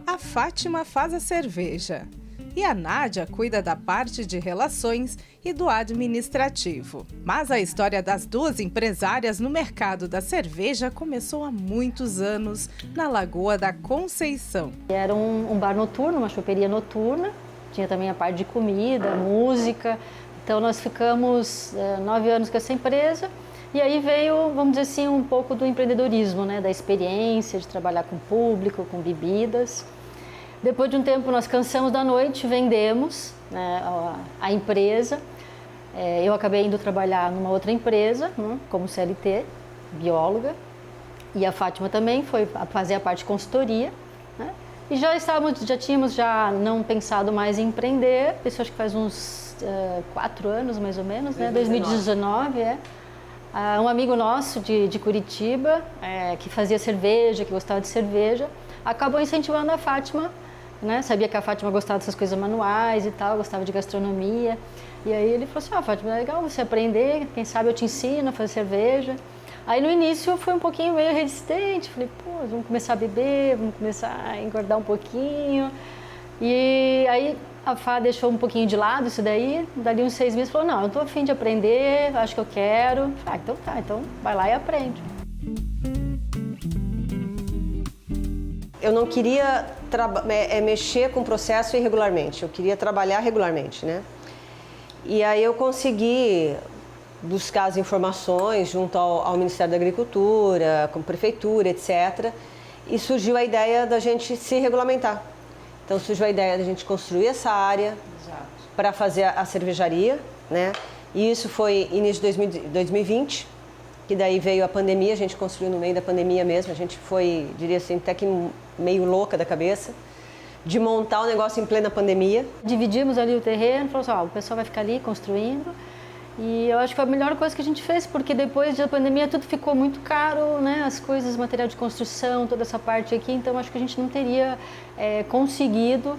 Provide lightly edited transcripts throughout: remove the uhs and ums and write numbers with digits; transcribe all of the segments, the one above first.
A Fátima faz a cerveja e a Nádia cuida da parte de relações e do administrativo. Mas a história das duas empresárias no mercado da cerveja começou há muitos anos na Lagoa da Conceição. Era um bar noturno, uma choperia noturna, tinha também a parte de comida, música. Então nós ficamos 9 anos com essa empresa e aí veio, vamos dizer assim, um pouco do empreendedorismo, né? Da experiência de trabalhar com público, com bebidas. Depois de um tempo nós cansamos da noite, vendemos, né, a empresa. Eu acabei indo trabalhar numa outra empresa, né, como CLT, bióloga. E a Fátima também foi fazer a parte de consultoria. Né, e já tínhamos não pensado mais em empreender, isso acho que faz uns 4 anos mais ou menos, né, 2019. Um amigo nosso de Curitiba, que fazia cerveja, que gostava de cerveja, acabou incentivando a Fátima, né? Sabia que a Fátima gostava dessas coisas manuais e tal, gostava de gastronomia. E aí ele falou assim, Fátima, é legal você aprender, quem sabe eu te ensino a fazer cerveja. Aí no início eu fui um pouquinho meio resistente, falei, pô, vamos começar a beber, vamos começar a engordar um pouquinho. E aí a Fá deixou um pouquinho de lado isso daí, dali uns 6 meses falou, não, eu tô a fim de aprender, acho que eu quero. Então tá, então vai lá e aprende. Eu não queria mexer com o processo irregularmente, eu queria trabalhar regularmente, né? E aí eu consegui buscar as informações junto ao Ministério da Agricultura, com prefeitura, etc. E surgiu a ideia da gente se regulamentar. Então surgiu a ideia da gente construir essa área para fazer a cervejaria, né? E isso foi início de 2020. Que daí veio a pandemia, a gente construiu no meio da pandemia mesmo, a gente foi, diria assim, até que meio louca da cabeça, de montar o negócio em plena pandemia. Dividimos ali o terreno, falou assim, o pessoal vai ficar ali construindo, e eu acho que foi a melhor coisa que a gente fez, porque depois da pandemia tudo ficou muito caro, né, as coisas, material de construção, toda essa parte aqui, então acho que a gente não teria conseguido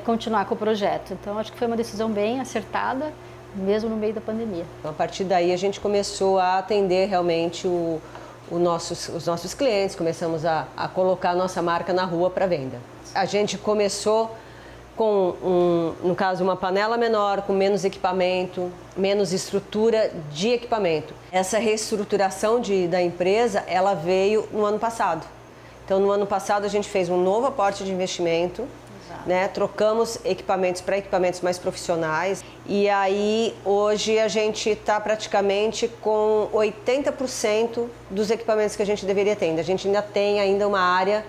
continuar com o projeto. Então acho que foi uma decisão bem acertada, mesmo no meio da pandemia. A partir daí a gente começou a atender realmente os nossos clientes, começamos a colocar a nossa marca na rua para venda. A gente começou com, no caso, uma panela menor, com menos equipamento, menos estrutura de equipamento. Essa reestruturação da empresa, ela veio no ano passado. Então, no ano passado a gente fez um novo aporte de investimento, né? Trocamos equipamentos para equipamentos mais profissionais e aí hoje a gente está praticamente com 80% dos equipamentos que a gente deveria ter. A gente ainda tem uma área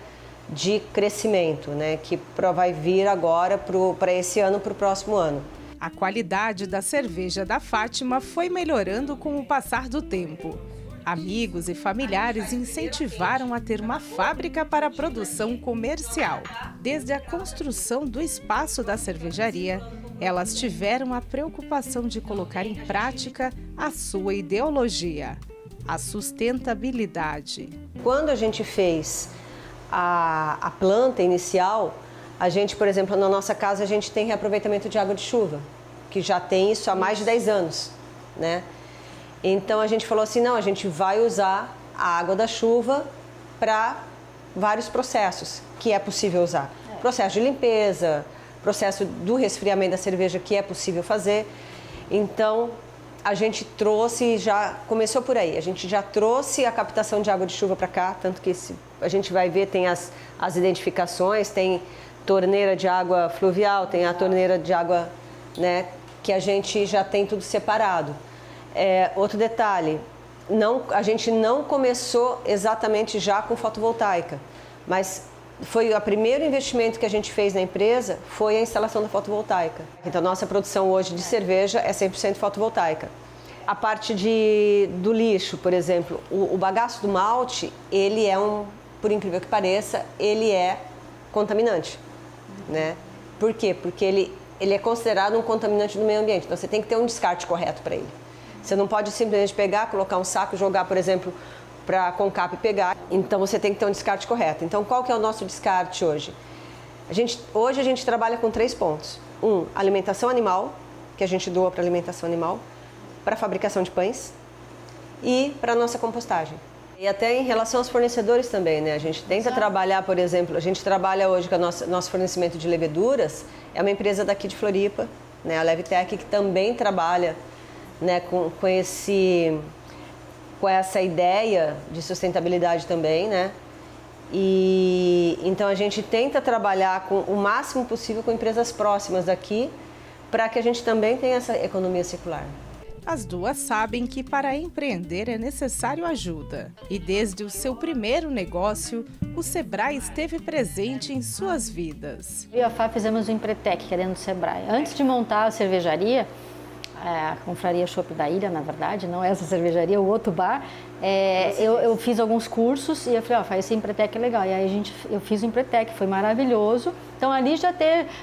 de crescimento, né? Que vai vir agora para esse ano, para o próximo ano. A qualidade da cerveja da Fátima foi melhorando com o passar do tempo. Amigos e familiares incentivaram a ter uma fábrica para a produção comercial. Desde a construção do espaço da cervejaria, elas tiveram a preocupação de colocar em prática a sua ideologia, a sustentabilidade. Quando a gente fez a planta inicial, a gente, por exemplo, na nossa casa a gente tem reaproveitamento de água de chuva, que já tem isso há mais de 10 anos, né? Então a gente falou assim, não, a gente vai usar a água da chuva para vários processos que é possível usar. Processo de limpeza, processo do resfriamento da cerveja que é possível fazer. Então a gente trouxe, já começou por aí, a gente já trouxe a captação de água de chuva para cá, tanto que a gente vai ver, tem as identificações, tem torneira de água fluvial, tem a torneira de água, né, que a gente já tem tudo separado. Outro detalhe, a gente não começou exatamente já com fotovoltaica, mas foi o primeiro investimento que a gente fez na empresa foi a instalação da fotovoltaica. Então, nossa produção hoje de cerveja é 100% fotovoltaica. A parte do lixo, por exemplo, o bagaço do malte, ele por incrível que pareça, ele é contaminante, né? Por quê? Porque ele é considerado um contaminante do meio ambiente, então você tem que ter um descarte correto para ele. Você não pode simplesmente pegar, colocar um saco, jogar, por exemplo, para a Concap pegar. Então você tem que ter um descarte correto. Então qual que é o nosso descarte hoje? Hoje a gente trabalha com 3 pontos. Alimentação animal, que a gente doa para alimentação animal, para fabricação de pães e para a nossa compostagem. E até em relação aos fornecedores também, né? A gente tenta trabalhar, por exemplo, a gente trabalha hoje com o nosso fornecimento de leveduras, é uma empresa daqui de Floripa, né? A Levtech, que também trabalha, né, com essa ideia de sustentabilidade também, né? E então a gente tenta trabalhar com o máximo possível com empresas próximas daqui, para que a gente também tenha essa economia circular. As duas sabem que para empreender é necessário ajuda. E desde o seu primeiro negócio, o Sebrae esteve presente em suas vidas. Eu e a Fá fizemos o Empretec, que é dentro do Sebrae. Antes de montar a cervejaria, a Confraria Chopp da Ilha, na verdade, não essa cervejaria, o outro bar, eu fiz alguns cursos e eu falei, faz esse Empretec é legal. E aí eu fiz o Empretec, foi maravilhoso. Então ali já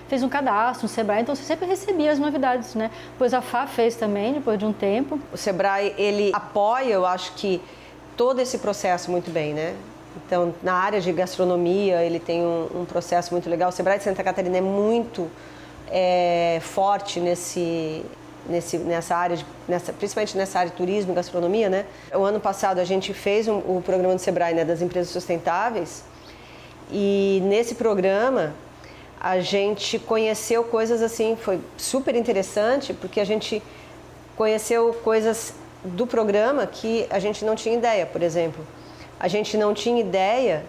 fez um cadastro no Sebrae, então você sempre recebia as novidades, né? Depois a Fá fez também, depois de um tempo. O Sebrae, ele apoia, eu acho que, todo esse processo muito bem, né? Então, na área de gastronomia, ele tem um processo muito legal. O Sebrae de Santa Catarina é muito forte nessa área, principalmente nessa área de turismo e gastronomia, né? O ano passado a gente fez o programa do Sebrae, né, das empresas sustentáveis, e nesse programa a gente conheceu coisas assim, foi super interessante, porque a gente conheceu coisas do programa que a gente não tinha ideia. Por exemplo, a gente não tinha ideia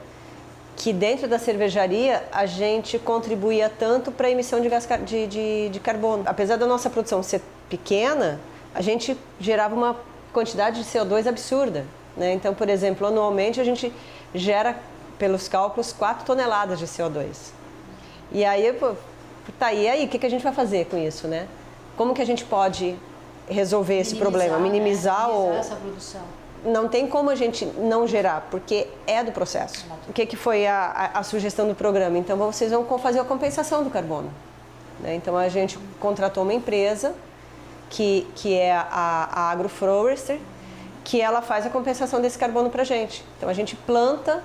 que dentro da cervejaria a gente contribuía tanto para a emissão de gás de carbono. Apesar da nossa produção ser pequena, a gente gerava uma quantidade de CO2 absurda, né? Então, por exemplo, anualmente a gente gera, pelos cálculos, 4 toneladas de CO2. E aí, e aí, o que a gente vai fazer com isso, né? Como que a gente pode resolver esse problema? Minimizar essa produção. Não tem como a gente não gerar, porque é do processo. O que foi a sugestão do programa? Então, vocês vão fazer a compensação do carbono, né? Então, a gente contratou uma empresa que é a Agroforester, que ela faz a compensação desse carbono para a gente. Então, a gente planta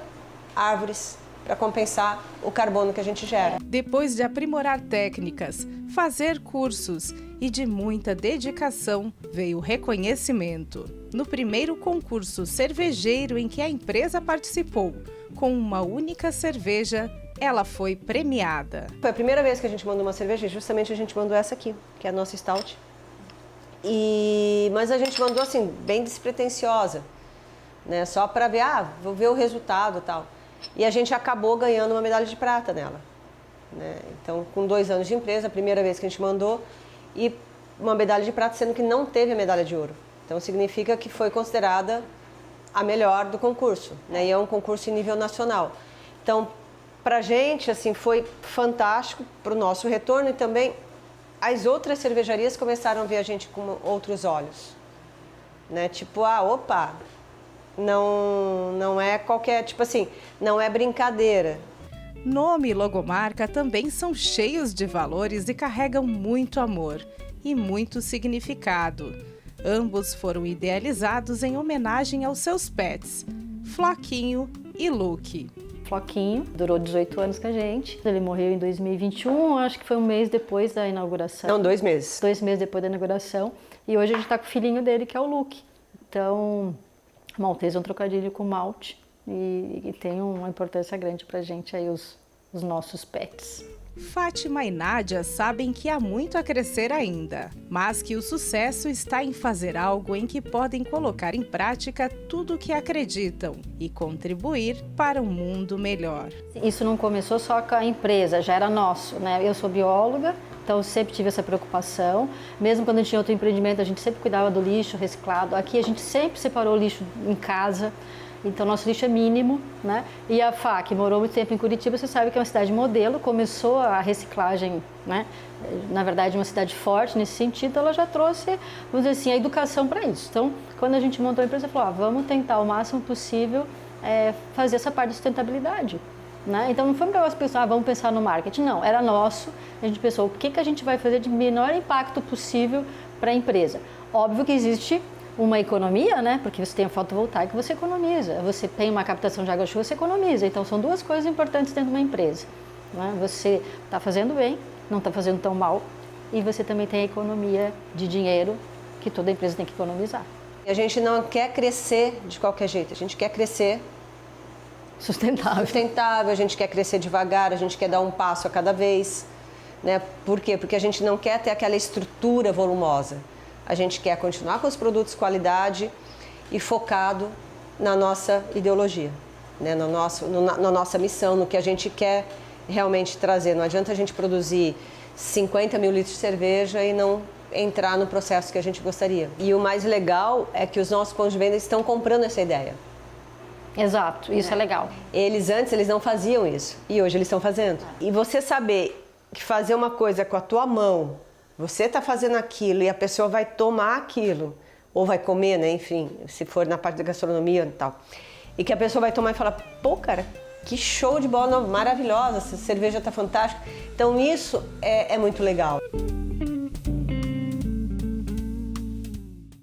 árvores para compensar o carbono que a gente gera. Depois de aprimorar técnicas, fazer cursos e de muita dedicação, veio o reconhecimento. No primeiro concurso cervejeiro em que a empresa participou, com uma única cerveja, ela foi premiada. Foi a primeira vez que a gente mandou uma cerveja, justamente a gente mandou essa aqui, que é a nossa Stout. Mas a gente mandou assim, bem despretensiosa, né? Só para ver, vou ver o resultado e tal. E a gente acabou ganhando uma medalha de prata nela, né? Então, com 2 anos de empresa, a primeira vez que a gente mandou, e uma medalha de prata, sendo que não teve a medalha de ouro. Então, significa que foi considerada a melhor do concurso, né? E é um concurso em nível nacional. Então, para a gente, assim, foi fantástico para o nosso retorno, e também as outras cervejarias começaram a ver a gente com outros olhos, né? Tipo, opa, não é qualquer, tipo assim, não é brincadeira. Nome e logomarca também são cheios de valores e carregam muito amor e muito significado. Ambos foram idealizados em homenagem aos seus pets, Floquinho e Luke. Floquinho durou 18 anos com a gente. Ele morreu em 2021, acho que foi um mês depois da inauguração. Não, 2 meses. 2 meses depois da inauguração. E hoje a gente está com o filhinho dele, que é o Luke. Então, Maltese é um trocadilho com malte e tem uma importância grande para a gente aí, os nossos pets. Fátima e Nádia sabem que há muito a crescer ainda, mas que o sucesso está em fazer algo em que podem colocar em prática tudo o que acreditam e contribuir para um mundo melhor. Isso não começou só com a empresa, já era nosso, né? Eu sou bióloga, então eu sempre tive essa preocupação. Mesmo quando a gente tinha outro empreendimento, a gente sempre cuidava do lixo reciclado. Aqui a gente sempre separou o lixo em casa. Então, nosso lixo é mínimo, né? E a Fá, que morou muito tempo em Curitiba, você sabe que é uma cidade modelo, começou a reciclagem, né? Na verdade, uma cidade forte nesse sentido, ela já trouxe, vamos dizer assim, a educação para isso. Então, quando a gente montou a empresa, falou, vamos tentar o máximo possível fazer essa parte de sustentabilidade, né? Então, não foi um negócio pensar, vamos pensar no marketing, não, era nosso. A gente pensou, o que a gente vai fazer de menor impacto possível para a empresa? Óbvio que existe uma economia, né? Porque você tem a fotovoltaica, você economiza. Você tem uma captação de água chuva, você economiza. Então, são 2 coisas importantes dentro de uma empresa, né? Você está fazendo bem, não está fazendo tão mal, e você também tem a economia de dinheiro que toda empresa tem que economizar. A gente não quer crescer de qualquer jeito, a gente quer crescer sustentável, a gente quer crescer devagar, a gente quer dar um passo a cada vez, né? Por quê? Porque a gente não quer ter aquela estrutura volumosa. A gente quer continuar com os produtos de qualidade e focado na nossa ideologia, né? Na nossa missão, no que a gente quer realmente trazer. Não adianta a gente produzir 50 mil litros de cerveja e não entrar no processo que a gente gostaria. E o mais legal é que os nossos pontos de venda estão comprando essa ideia. Exato, isso é legal. Antes eles não faziam isso e hoje eles estão fazendo. E você saber que fazer uma coisa com a tua mão, você está fazendo aquilo e a pessoa vai tomar aquilo, ou vai comer, né? Enfim, se for na parte da gastronomia e tal. E que a pessoa vai tomar e falar, pô, cara, que show de bola, maravilhosa, essa cerveja está fantástica. Então isso é muito legal.